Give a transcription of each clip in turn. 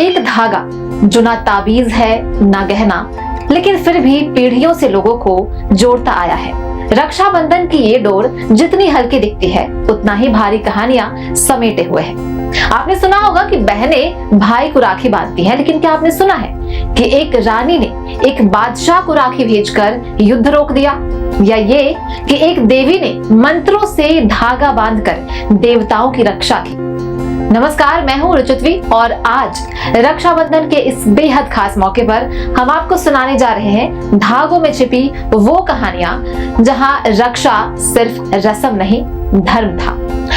एक धागा जो ना ताबीज है ना गहना, लेकिन फिर भी पीढ़ियों से लोगों को जोड़ता आया है। रक्षाबंधन की ये डोर जितनी हल्की दिखती है, उतना ही भारी कहानियां समेटे हुए है। आपने सुना होगा कि बहनें भाई को राखी बांधती हैं, लेकिन क्या आपने सुना है कि एक रानी ने एक बादशाह को राखी भेजकर युद्ध रोक दिया, या ये कि एक देवी ने मंत्रों से धागा बांधकर देवताओं की रक्षा की। नमस्कार, मैं हूँ रुचितवी और आज रक्षाबंधन के इस बेहद खास मौके पर हम आपको सुनाने जा रहे हैं धागों में छिपी वो कहानियां जहां रक्षा सिर्फ रस्म नहीं, धर्म था,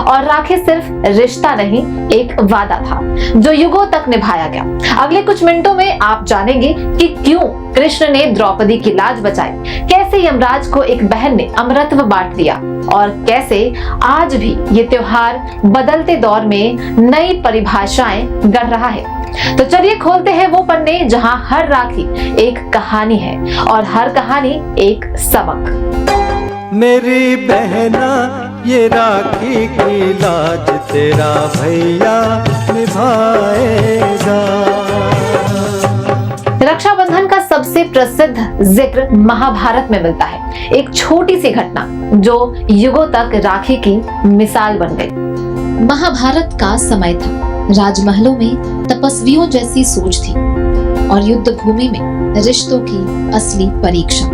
और राखी सिर्फ रिश्ता नहीं, एक वादा था जो युगों तक निभाया गया। अगले कुछ मिनटों में आप जानेंगे कि क्यों कृष्ण ने द्रौपदी की लाज बचाई, कैसे यमराज को एक बहन ने अमरत्व बांट दिया, और कैसे आज भी ये त्योहार बदलते दौर में नई परिभाषाएं गढ़ रहा है। तो चलिए खोलते हैं वो पन्ने जहां हर राखी एक कहानी है और हर कहानी एक सबक। मेरी बहना ये राखी की लाज तेरा भैया निभाएगा। रक्षाबंधन का सबसे प्रसिद्ध जिक्र महाभारत में मिलता है। एक छोटी सी घटना जो युगों तक राखी की मिसाल बन गई। महाभारत का समय था, राजमहलों में तपस्वियों जैसी सोच थी और युद्ध भूमि में रिश्तों की असली परीक्षा।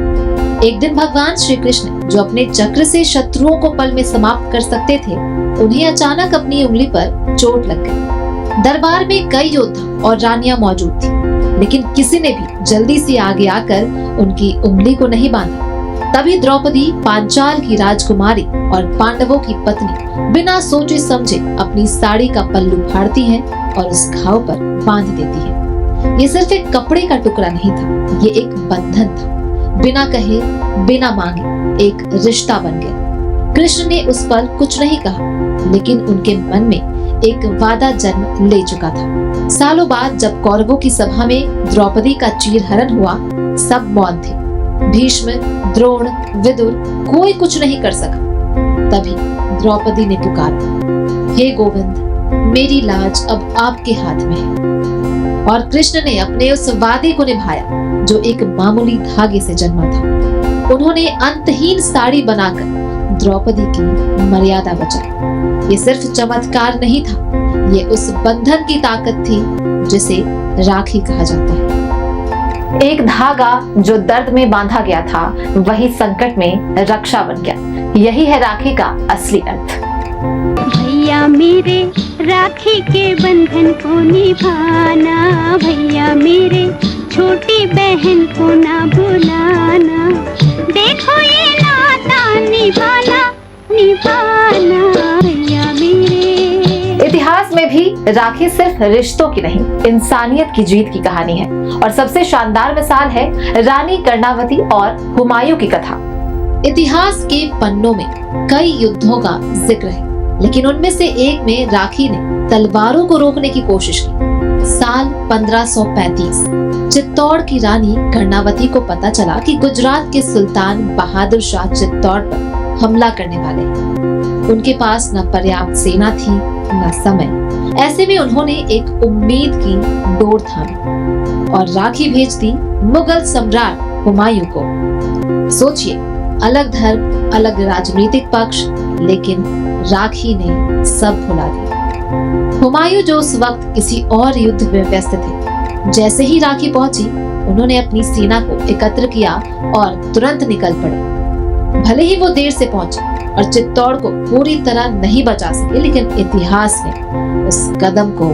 एक दिन भगवान श्री कृष्ण, जो अपने चक्र से शत्रुओं को पल में समाप्त कर सकते थे, उन्हें अचानक अपनी उंगली पर चोट लग गई। दरबार में कई योद्धा और रानियां मौजूद थी, लेकिन किसी ने भी जल्दी से आगे आकर उनकी उंगली को नहीं बांधा। तभी द्रौपदी, पांचाल की राजकुमारी और पांडवों की पत्नी, बिना सोचे समझे अपनी साड़ी का पल्लू फाड़ती है और उस घाव पर बांध देती है। ये सिर्फ एक कपड़े का टुकड़ा नहीं था, ये एक बंधन था। बिना कहे, बिना मांगे एक रिश्ता बन गया। कृष्ण ने उस पल कुछ नहीं कहा, लेकिन उनके मन में एक वादा जन्म ले चुका था। सालों बाद जब कौरवों की सभा में द्रौपदी का चीरहरण हुआ, सब मौन थे। भीष्म, द्रोण, विदुर, कोई कुछ नहीं कर सका। तभी द्रौपदी ने पुकारा, हे गोविंद, मेरी लाज अब आपके हाथ में है। और कृष्ण ने अपने उस वादे को निभाया जो एक मामूली धागे से जन्मा था। उन्होंने अंतहीन साड़ी बनाकर द्रौपदी की मर्यादा बचाई। ये सिर्फ चमत्कार नहीं था, ये उस बंधन की ताकत थी जिसे राखी कहा जाता है। एक धागा जो दर्द में बांधा गया था, वही संकट में रक्षा बन गया। यही है राखी का असली अर्थ। भैया मेरे राखी के बंधन को निभाना, भैया मेरे छोटी बहन को ना भुलाना, देखो ये नाता निभाना निभाना भैया मेरे। इतिहास में भी राखी सिर्फ रिश्तों की नहीं, इंसानियत की जीत की कहानी है। और सबसे शानदार मिसाल है रानी कर्णावती और हुमायूं की कथा। इतिहास के पन्नों में कई युद्धों का जिक्र है, लेकिन उनमें से एक में राखी ने तलवारों को रोकने की कोशिश की। साल 1535 चित्तौड़ की रानी कर्णावती को पता चला कि गुजरात के सुल्तान बहादुर शाह चित्तौड़ पर हमला करने वाले हैं। उनके पास न पर्याप्त सेना थी, न समय। ऐसे में उन्होंने एक उम्मीद की डोर थामी और राखी भेज दी मुगल सम्राट हुमायूं को। सोचिए, अलग धर्म, अलग राजनीतिक पक्ष, लेकिन राखी ने सब भुला दिया। हुमायूं जो उस वक्त किसी और युद्ध में व्यस्त थे, जैसे ही राखी पहुंची, उन्होंने अपनी सेना को एकत्र किया और तुरंत निकल पड़े। भले ही वो देर से पहुंचे और चित्तौड़ को पूरी तरह नहीं बचा सके, लेकिन इतिहास ने उस कदम को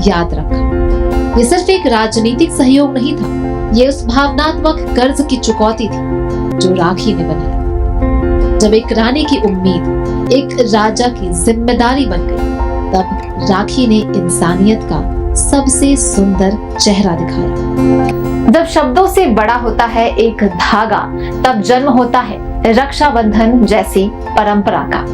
याद रखा। ये सिर्फ एक राजनीतिक सहयोग नहीं था, ये उस भावनात्मक कर्ज की चुकौती थी जो राखी ने बनाया। जब एक रानी की उम्मीद एक राजा की जिम्मेदारी बन गई, तब राखी ने इंसानियत का सबसे सुंदर चेहरा दिखाया। जब शब्दों से बड़ा होता है एक धागा, तब जन्म होता है रक्षाबंधन जैसी परंपरा का।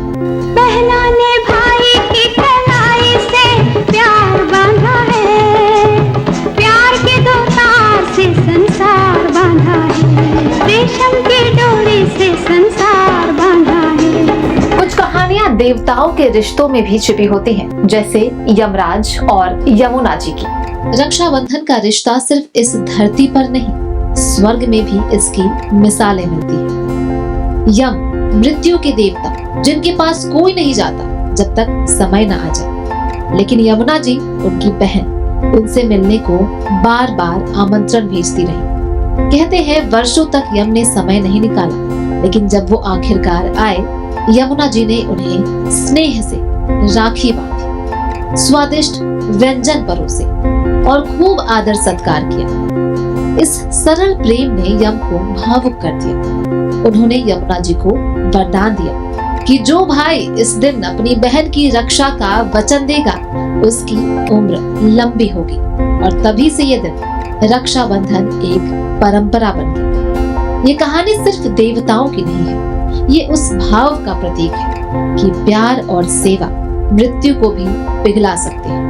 बहना ने भाई की कलाई से प्यार बांधा है, प्यार के दो तार से संसार बांधा है, रेशम की डोरी से संसार बांधा है। कुछ कहानियां देवताओं के रिश्तों में भी छिपी होती हैं, जैसे यमराज और यमुना जी की। रक्षाबंधन का रिश्ता सिर्फ इस धरती पर नहीं, स्वर्ग में भी इसकी मिसालें मिलती हैं। यम, मृत्यु के देवता, जिनके पास कोई नहीं जाता जब तक समय ना आ जाए, लेकिन यमुना जी, उनकी बहन, उनसे मिलने को बार बार आमंत्रण भेजती रही। कहते हैं वर्षों तक यम ने समय नहीं निकाला, लेकिन जब वो आखिरकार आए, यमुना जी ने उन्हें स्नेह से राखी बांधी, स्वादिष्ट व्यंजन परोसे और खूब आदर सत्कार किया। इस सरल प्रेम ने यम को भावुक कर दिया। उन्होंने यमुना जी को वरदान दिया कि जो भाई इस दिन अपनी बहन की रक्षा का वचन देगा, उसकी उम्र लंबी होगी। और तभी से ये दिन रक्षाबंधन एक परंपरा बन गया। ये कहानी सिर्फ देवताओं की नहीं है, ये उस भाव का प्रतीक है कि प्यार और सेवा मृत्यु को भी पिघला सकते हैं।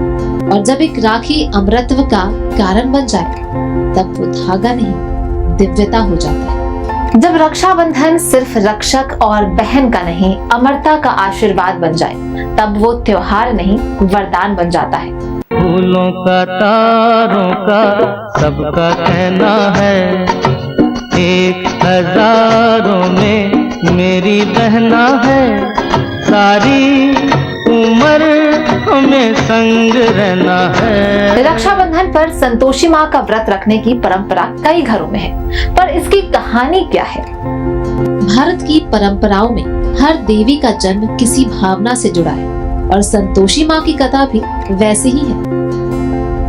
और जब एक राखी अमरत्व का कारण बन जाए, तब वो धागा नहीं, दिव्यता हो जाता है। जब रक्षाबंधन सिर्फ रक्षक और बहन का नहीं, अमरता का आशीर्वाद बन जाए, तब वो त्योहार नहीं, वरदान बन जाता है। फूलों का, तारों का, सबका कहना है, 1000 में मेरी बहना है, सारी उम्र हमें संग रहना है। रक्षाबंधन पर संतोषी माँ का व्रत रखने की परंपरा कई घरों में है, पर इसकी कहानी क्या है? भारत की परंपराओं में हर देवी का जन्म किसी भावना से जुड़ा है, और संतोषी माँ की कथा भी वैसे ही है।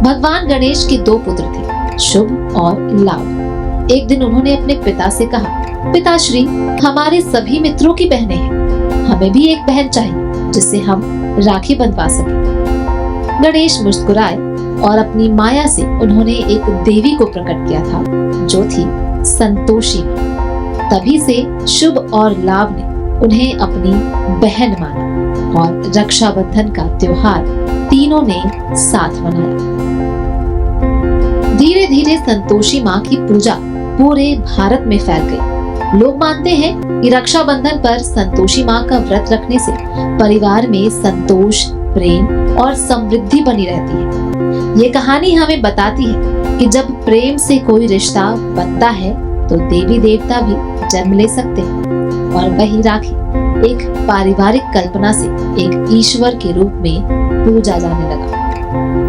भगवान गणेश के 2 पुत्र थे, शुभ और लाभ। एक दिन उन्होंने अपने पिता से कहा, पिताश्री, हमारे सभी मित्रों की बहनें हैं, हमें भी एक बहन चाहिए जिससे हम राखी बंधवा सकें। गणेश मुस्कुराए और अपनी माया से उन्होंने एक देवी को प्रकट किया था, जो थी संतोषी माँ। तभी से शुभ और लाभ ने उन्हें अपनी बहन माना और रक्षाबंधन का त्योहार तीनों ने साथ मनाया। धीरे धीरे संतोषी माँ की पूजा पूरे भारत में फैल गई। लोग मानते हैं कि रक्षाबंधन पर संतोषी माँ का व्रत रखने से परिवार में संतोष, प्रेम और समृद्धि बनी रहती है। ये कहानी हमें बताती है कि जब प्रेम से कोई रिश्ता बनता है, तो देवी देवता भी जन्म ले सकते हैं। और वही राखी एक पारिवारिक कल्पना से एक ईश्वर के रूप में पूजा जाने लगा।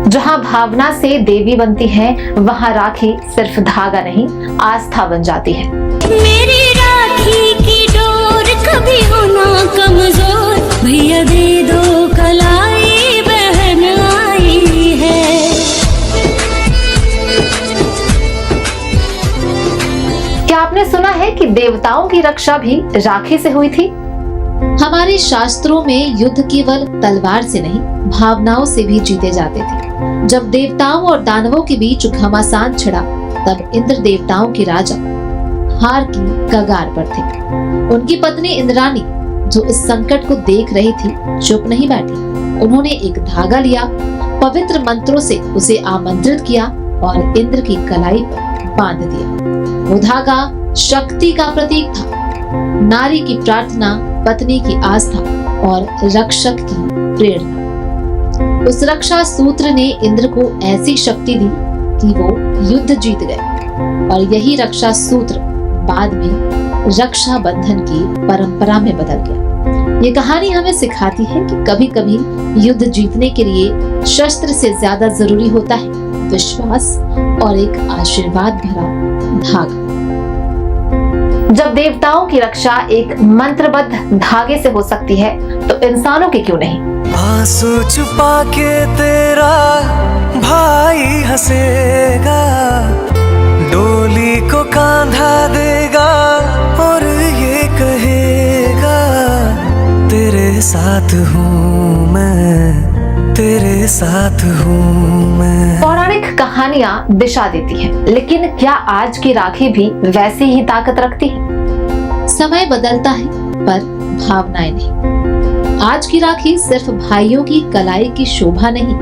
जहाँ भावना से देवी बनती है, वहाँ राखी सिर्फ धागा नहीं, आस्था बन जाती है। मेरी राखी की डोर कभी होना कमजोर, भैया दे दो कलाई, बहन आई है। क्या आपने सुना है कि देवताओं की रक्षा भी राखी से हुई थी? हमारे शास्त्रों में युद्ध केवल तलवार से नहीं, भावनाओं से भी जीते जाते थे। जब देवताओं और दानवों के बीच घमासान छिड़ा, तब इंद्र देवताओं के राजा हार की कगार पर थे। उनकी पत्नी इंद्राणी, जो इस संकट को देख रही थी, चुप नहीं बैठी। उन्होंने एक धागा लिया, पवित्र मंत्रों से उसे आमंत्रित किया और इंद्र की कलाई पर बांध दिया। वो धागा शक्ति का प्रतीक था, नारी की प्रार्थना, पत्नी की आस्था और रक्षक की प्रेरणा। उस रक्षा सूत्र ने इंद्र को ऐसी शक्ति दी कि वो युद्ध जीत गए। और यही रक्षा सूत्र बाद में रक्षा बंधन की परंपरा में बदल गया। ये कहानी हमें सिखाती है कि कभी कभी युद्ध जीतने के लिए शस्त्र से ज्यादा जरूरी होता है विश्वास और एक आशीर्वाद भरा धागा। जब देवताओं की रक्षा एक मंत्रबद्ध धागे से हो सकती है, तो इंसानों की क्यों नहीं? आंसू छुपा के तेरा भाई हंसेगा, डोली को कांधा देगा और ये कहेगा, तेरे साथ हूँ मैं, तेरे साथ हूँ मैं। पौराणिक कहानियां दिशा देती हैं, लेकिन क्या आज की राखी भी वैसी ही ताकत रखती है? समय बदलता है, पर भावनाएं नहीं। आज की राखी सिर्फ भाइयों की कलाई की शोभा नहीं,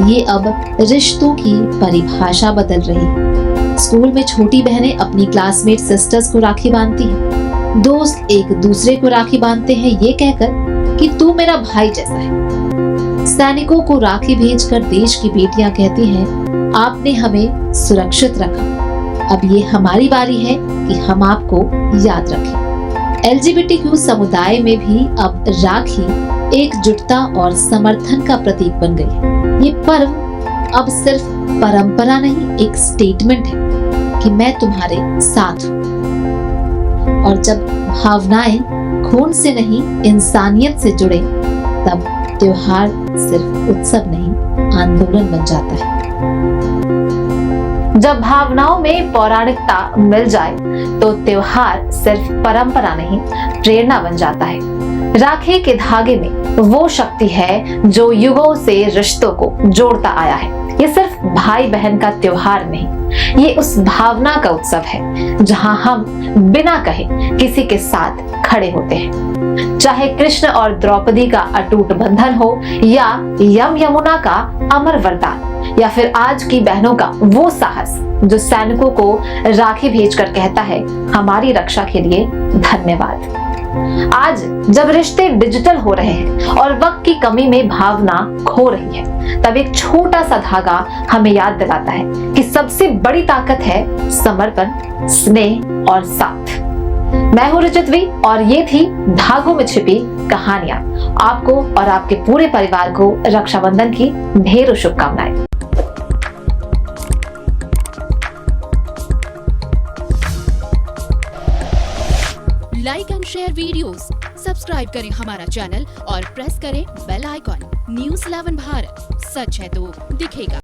ये अब रिश्तों की परिभाषा बदल रही है। स्कूल में छोटी बहनें अपनी क्लासमेट सिस्टर्स को राखी बांधती हैं। दोस्त एक दूसरे को राखी बांधते हैं ये कहकर कि तू मेरा भाई जैसा है। सैनिकों को राखी भेजकर देश की बेटियां कहती हैं, आपने हमें सुरक्षित रखा। अब ये हमारी बारी है कि हम आपको याद रखें। LGBTQ समुदाय में भी अब राखी एकजुटता और समर्थन का प्रतीक बन गई है। ये पर्व अब सिर्फ परंपरा नहीं, एक स्टेटमेंट है कि मैं तुम्हारे साथ हूँ। और जब भावनाएं खून से नहीं इंसानियत से जुड़े, तब त्योहार सिर्फ उत्सव नहीं, आंदोलन बन जाता है। जब भावनाओं में पौराणिकता मिल जाए तो त्योहार सिर्फ परंपरा नहीं, प्रेरणा बन जाता है। राखी के धागे में वो शक्ति है जो युगों से रिश्तों को जोड़ता आया है। ये सिर्फ भाई बहन का त्योहार नहीं, ये उस भावना का उत्सव है जहां हम बिना कहे किसी के साथ खड़े होते हैं। चाहे कृष्ण और द्रौपदी का अटूट बंधन हो, या यमुना का अमर वरदान, या फिर आज की बहनों का वो साहस जो सैनिकों को राखी भेजकर कहता है हमारी रक्षा के लिए धन्यवाद। आज जब रिश्ते डिजिटल हो रहे हैं और वक्त की कमी में भावना खो रही है, तब एक छोटा सा धागा हमें याद दिलाता है कि सबसे बड़ी ताकत है समर्पण, स्नेह और साथ। मैं हूं रुचितवी और ये थी धागों में छिपी कहानियां। आपको और आपके पूरे परिवार को रक्षाबंधन की ढेरों शुभकामनाएं। Like and share videos, subscribe करें हमारा चैनल और प्रेस करें बेल आइकॉन। News 11 भारत, सच है तो दिखेगा।